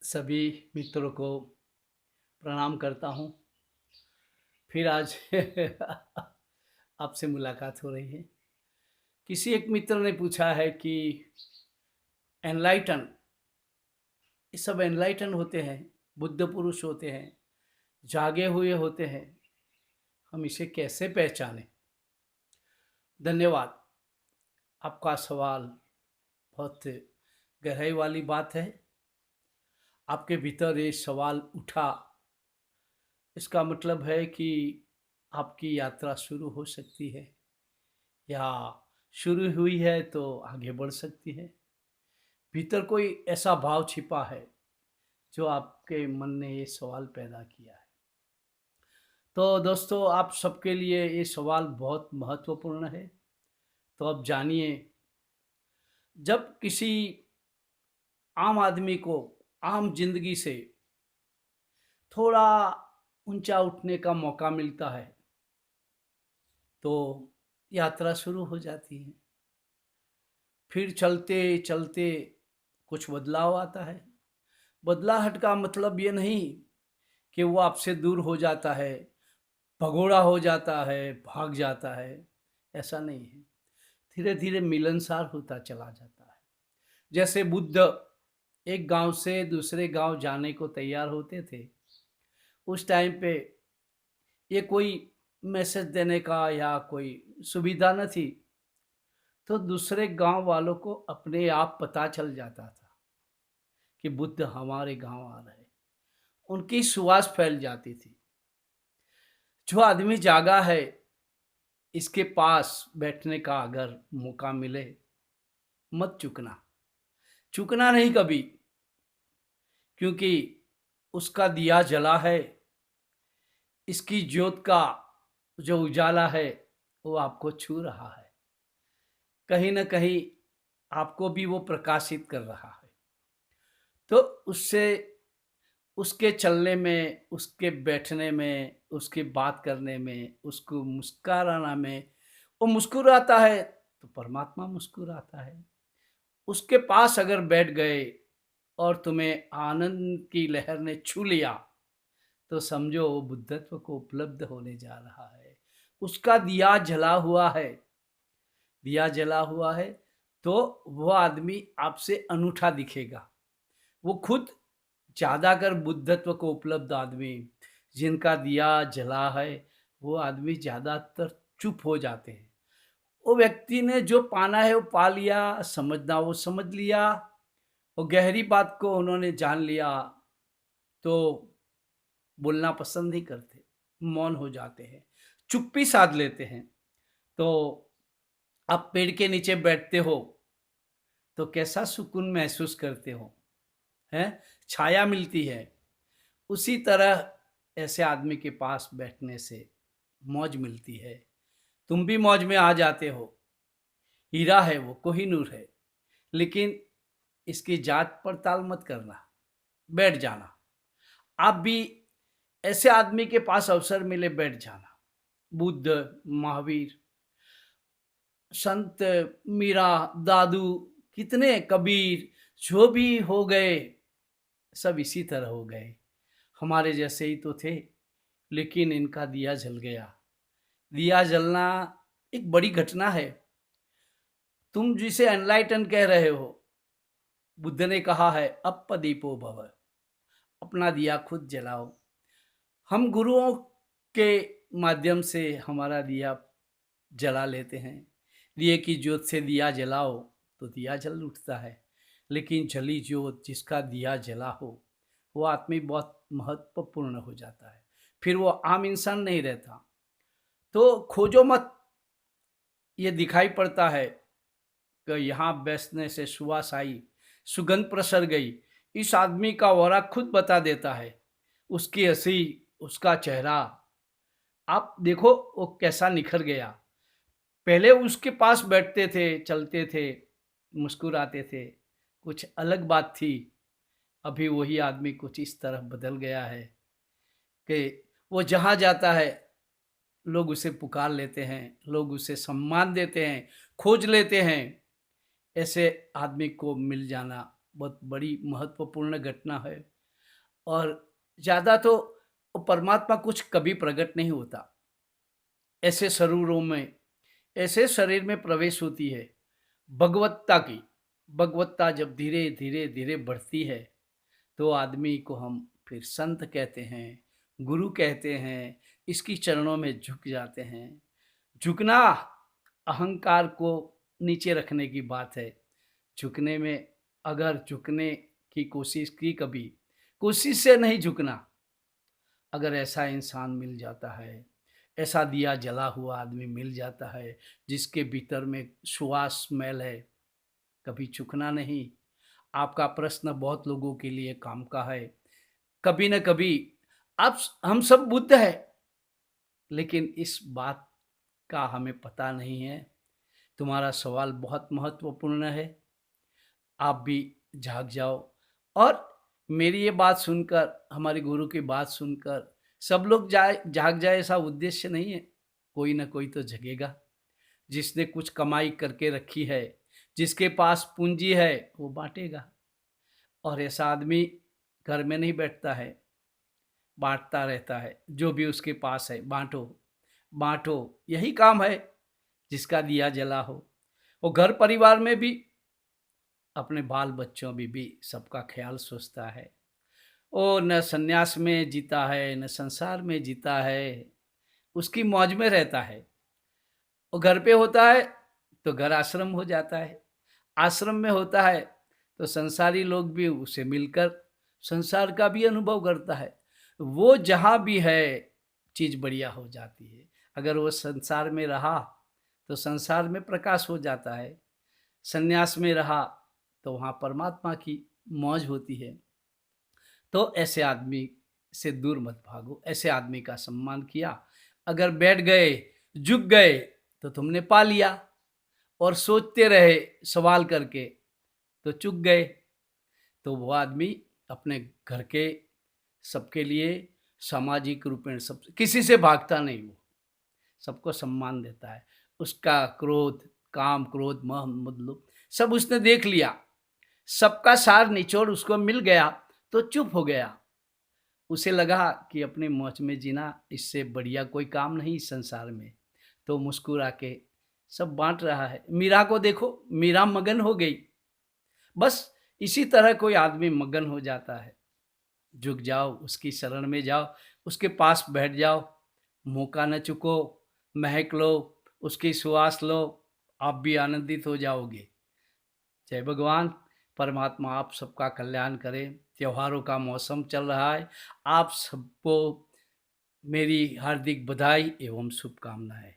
सभी मित्रों को प्रणाम करता हूँ। फिर आज आपसे मुलाकात हो रही है। किसी एक मित्र ने पूछा है कि एनलाइटन, ये सब एनलाइटन होते हैं, बुद्ध पुरुष होते हैं, जागे हुए होते हैं, हम इसे कैसे पहचानें? धन्यवाद। आपका सवाल बहुत गहराई वाली बात है। आपके भीतर ये सवाल उठा, इसका मतलब है कि आपकी यात्रा शुरू हो सकती है या शुरू हुई है तो आगे बढ़ सकती है। भीतर कोई ऐसा भाव छिपा है जो आपके मन ने ये सवाल पैदा किया है। तो दोस्तों, आप सबके लिए ये सवाल बहुत महत्वपूर्ण है। तो अब जानिए, जब किसी आम आदमी को आम जिंदगी से थोड़ा ऊंचा उठने का मौका मिलता है तो यात्रा शुरू हो जाती है। फिर चलते चलते कुछ बदलाव आता है। बदलाहट का मतलब ये नहीं कि वो आपसे दूर हो जाता है, भगोड़ा हो जाता है, भाग जाता है, ऐसा नहीं है। धीरे धीरे मिलनसार होता चला जाता है। जैसे बुद्ध एक गांव से दूसरे गांव जाने को तैयार होते थे, उस टाइम पे ये कोई मैसेज देने का या कोई सुविधा न थी, तो दूसरे गांव वालों को अपने आप पता चल जाता था कि बुद्ध हमारे गांव आ रहे हैं। उनकी सुवास फैल जाती थी। जो आदमी जागा है, इसके पास बैठने का अगर मौका मिले, मत चूकना। चूकना नहीं कभी, क्योंकि उसका दिया जला है। इसकी ज्योत का जो उजाला है वो आपको छू रहा है। कहीं न कहीं आपको भी वो प्रकाशित कर रहा है। तो उससे, उसके चलने में, उसके बैठने में, उसकी बात करने में, उसको मुस्कुराना में, वो मुस्कुराता है तो परमात्मा मुस्कुराता है। उसके पास अगर बैठ गए और तुम्हें आनंद की लहर ने छू लिया, तो समझो वो बुद्धत्व को उपलब्ध होने जा रहा है। उसका दिया जला हुआ है। दिया जला हुआ है तो वो आदमी आपसे अनूठा दिखेगा। वो खुद ज़्यादा कर बुद्धत्व को उपलब्ध आदमी, जिनका दिया जला है, वो आदमी ज़्यादातर चुप हो जाते हैं। वो व्यक्ति ने जो पाना है वो पा लिया, समझना वो समझ लिया, वो गहरी बात को उन्होंने जान लिया, तो बोलना पसंद नहीं करते, मौन हो जाते हैं, चुप्पी साध लेते हैं। तो आप पेड़ के नीचे बैठते हो तो कैसा सुकून महसूस करते हो, हैं? छाया मिलती है। उसी तरह ऐसे आदमी के पास बैठने से मौज मिलती है। तुम भी मौज में आ जाते हो। हीरा है वो, कोहिनूर है। लेकिन इसकी जांच पड़ताल मत करना, बैठ जाना। आप भी ऐसे आदमी के पास अवसर मिले, बैठ जाना। बुद्ध, महावीर, संत, मीरा, दादू, कितने कबीर, जो भी हो गए, सब इसी तरह हो गए। हमारे जैसे ही तो थे, लेकिन इनका दिया जल गया। दिया जलना एक बड़ी घटना है। तुम जिसे एनलाइटन कह रहे हो, बुद्ध ने कहा है अप्पदीपो भव, अपना दिया खुद जलाओ। हम गुरुओं के माध्यम से हमारा दिया जला लेते हैं। दिए की ज्योत से दिया जलाओ तो दिया जल उठता है, लेकिन जली ज्योत जिसका दिया जला हो, वो आदमी बहुत महत्वपूर्ण हो जाता है। फिर वो आम इंसान नहीं रहता। तो खोजो मत, ये दिखाई पड़ता है कि यहाँ बैठने से सुवास आई, सुगंध प्रसर गई। इस आदमी का ऑरा खुद बता देता है। उसकी हंसी, उसका चेहरा, आप देखो वो कैसा निखर गया। पहले उसके पास बैठते थे, चलते थे, मुस्कुराते थे, कुछ अलग बात थी। अभी वही आदमी कुछ इस तरह बदल गया है कि वो जहाँ जाता है, लोग उसे पुकार लेते हैं, लोग उसे सम्मान देते हैं, खोज लेते हैं। ऐसे आदमी को मिल जाना बहुत बड़ी महत्वपूर्ण घटना है। और ज़्यादा तो वो परमात्मा कुछ कभी प्रकट नहीं होता। ऐसे शरीरों में, ऐसे शरीर में प्रवेश होती है भगवत्ता की। भगवत्ता जब धीरे धीरे धीरे बढ़ती है तो आदमी को हम फिर संत कहते हैं, गुरु कहते हैं, इसकी चरणों में झुक जाते हैं। झुकना अहंकार को नीचे रखने की बात है। झुकने में, अगर झुकने की कोशिश की कभी, कोशिश से नहीं झुकना। अगर ऐसा इंसान मिल जाता है, ऐसा दिया जला हुआ आदमी मिल जाता है, जिसके भीतर में सुवास मैल है, कभी झुकना नहीं। आपका प्रश्न बहुत लोगों के लिए काम का है। कभी न कभी आप हम सब बुद्ध हैं, लेकिन इस बात का हमें पता नहीं है। तुम्हारा सवाल बहुत महत्वपूर्ण है। आप भी जाग जाओ और मेरी ये बात सुनकर, हमारे गुरु की बात सुनकर सब लोग जाग जाए, ऐसा उद्देश्य नहीं है। कोई ना कोई तो जगेगा। जिसने कुछ कमाई करके रखी है, जिसके पास पूंजी है, वो बांटेगा। और ऐसा आदमी घर में नहीं बैठता है, बांटता रहता है। जो भी उसके पास है बांटो, बांटो, यही काम है जिसका दिया जला हो। वो घर परिवार में भी, अपने बाल बच्चों में भी सबका ख्याल सोचता है। वो न संन्यास में जीता है, न संसार में जीता है, उसकी मौज में रहता है। वो घर पे होता है तो घर आश्रम हो जाता है, आश्रम में होता है तो संसारी लोग भी उसे मिलकर संसार का भी अनुभव करता है। वो जहाँ भी है चीज़ बढ़िया हो जाती है। अगर वो संसार में रहा तो संसार में प्रकाश हो जाता है, संन्यास में रहा तो वहाँ परमात्मा की मौज होती है। तो ऐसे आदमी से दूर मत भागो, ऐसे आदमी का सम्मान किया। अगर बैठ गए, झुक गए तो तुमने पा लिया, और सोचते रहे सवाल करके तो चूक गए। तो वो आदमी अपने घर के सबके लिए सामाजिक रूपेण सब, किसी से भागता नहीं, वो सबको सम्मान देता है। उसका क्रोध, काम, क्रोध, मोह, मतलब सब उसने देख लिया, सबका सार निचोड़ उसको मिल गया तो चुप हो गया। उसे लगा कि अपनी मौज में जीना इससे बढ़िया कोई काम नहीं इस संसार में, तो मुस्कुरा के सब बांट रहा है। मीरा को देखो, मीरा मगन हो गई। बस इसी तरह कोई आदमी मगन हो जाता है। झुक जाओ, उसकी शरण में जाओ, उसके पास बैठ जाओ, मौका न चुको, महक लो, उसकी सुवास लो, आप भी आनंदित हो जाओगे। जय भगवान। परमात्मा आप सबका कल्याण करें। त्योहारों का मौसम चल रहा है, आप सबको मेरी हार्दिक बधाई एवं शुभकामनाएं।